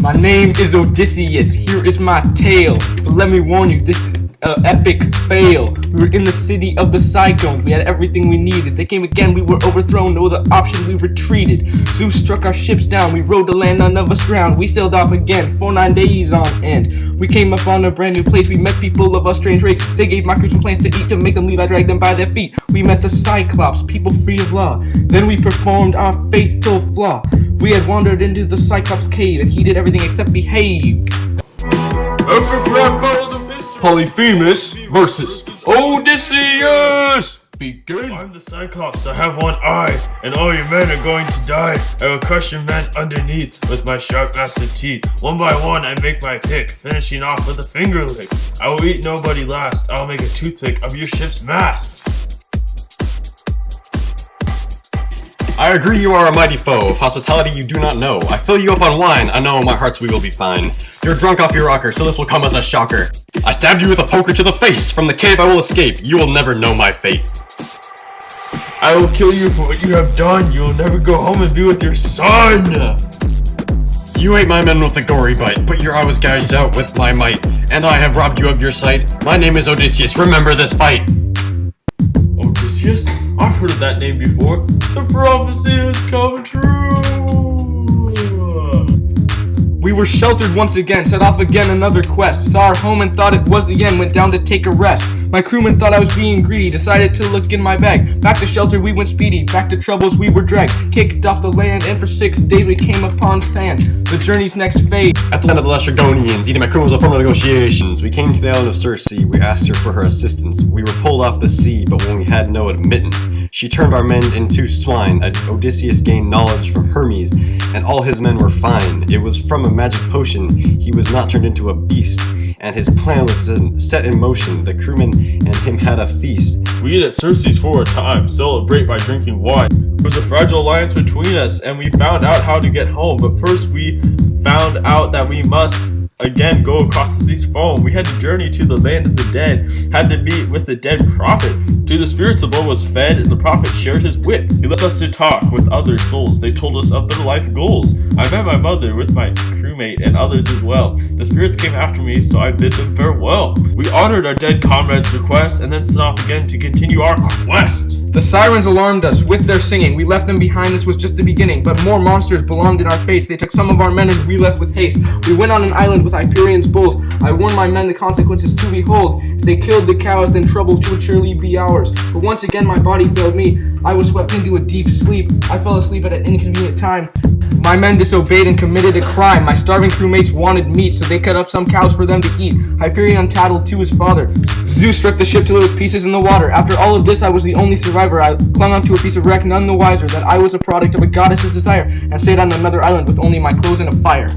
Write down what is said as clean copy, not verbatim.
My name is Odysseus, here is my tale. But let me warn you, this is an epic fail. We were in the city of the cyclones, we had everything we needed. They came again, we were overthrown, no other option, we retreated. Zeus struck our ships down, we rode to land, none of us drowned. We sailed off again, for 9 days on end. We came up on a brand new place, we met people of a strange race. They gave my crew some plans to eat, to make them leave, I dragged them by their feet. We met the Cyclops, people free of law. Then we performed our fatal flaw. We had wandered into the Cyclops cave, and he did everything except behave. Polyphemus versus Odysseus! Begin! I'm the Cyclops, I have one eye, and all your men are going to die. I will crush your men underneath with my sharp massive teeth. One by one I make my pick, finishing off with a finger lick. I will eat nobody last, I will make a toothpick of your ship's mast. I agree you are a mighty foe, of hospitality you do not know. I fill you up on wine, I know in my hearts we will be fine. You're drunk off your rocker, so this will come as a shocker. I stabbed you with a poker to the face, from the cave I will escape, you will never know my fate. I will kill you for what you have done, you will never go home and be with your son! You ate my men with a gory bite, but your eye was gouged out with my might, and I have robbed you of your sight. My name is Odysseus, remember this fight! Odysseus? I've heard of that name before. The prophecy has come true! We were sheltered once again, set off again another quest. Saw our home and thought it was the end, went down to take a rest. My crewmen thought I was being greedy, decided to look in my bag. Back to shelter we went speedy, back to troubles we were dragged. Kicked off the land, and for 6 days we came upon sand. The journey's next phase. At the land of the Laestrygonians, eating my criminals of formal negotiations. We came to the island of Circe, we asked her for her assistance. We were pulled off the sea, but when we had no admittance, she turned our men into swine. Odysseus gained knowledge from Hermes, and all his men were fine. It was from a magic potion, he was not turned into a beast, and his plan was set in motion. The crewmen and him had a feast. We eat at Circe's for a time, celebrate by drinking wine. There was a fragile alliance between us, and we found out how to get home, but first we found out that we must again go across the sea's foam. We had to journey to the land of the dead, had to meet with the dead prophet. To the spirits the boy was fed, and the prophet shared his wits. He left us to talk with other souls, they told us of their life goals. I met my mother with my crewmate and others as well. The spirits came after me, so I bid them farewell. We honored our dead comrade's request, and then set off again to continue our quest. The sirens alarmed us with their singing. We left them behind, this was just the beginning. But more monsters belonged in our fates. They took some of our men and we left with haste. We went on an island with Hyperion's bulls. I warned my men the consequences to behold. If they killed the cows, then troubles would surely be ours. But once again my body failed me. I was swept into a deep sleep. I fell asleep at an inconvenient time. My men disobeyed and committed a crime. My starving crewmates wanted meat, so they cut up some cows for them to eat. Hyperion tattled to his father. Zeus struck the ship till it was pieces in the water. After all of this, I was the only survivor. I clung onto a piece of wreck, none the wiser that I was a product of a goddess's desire, and stayed on another island with only my clothes and a fire.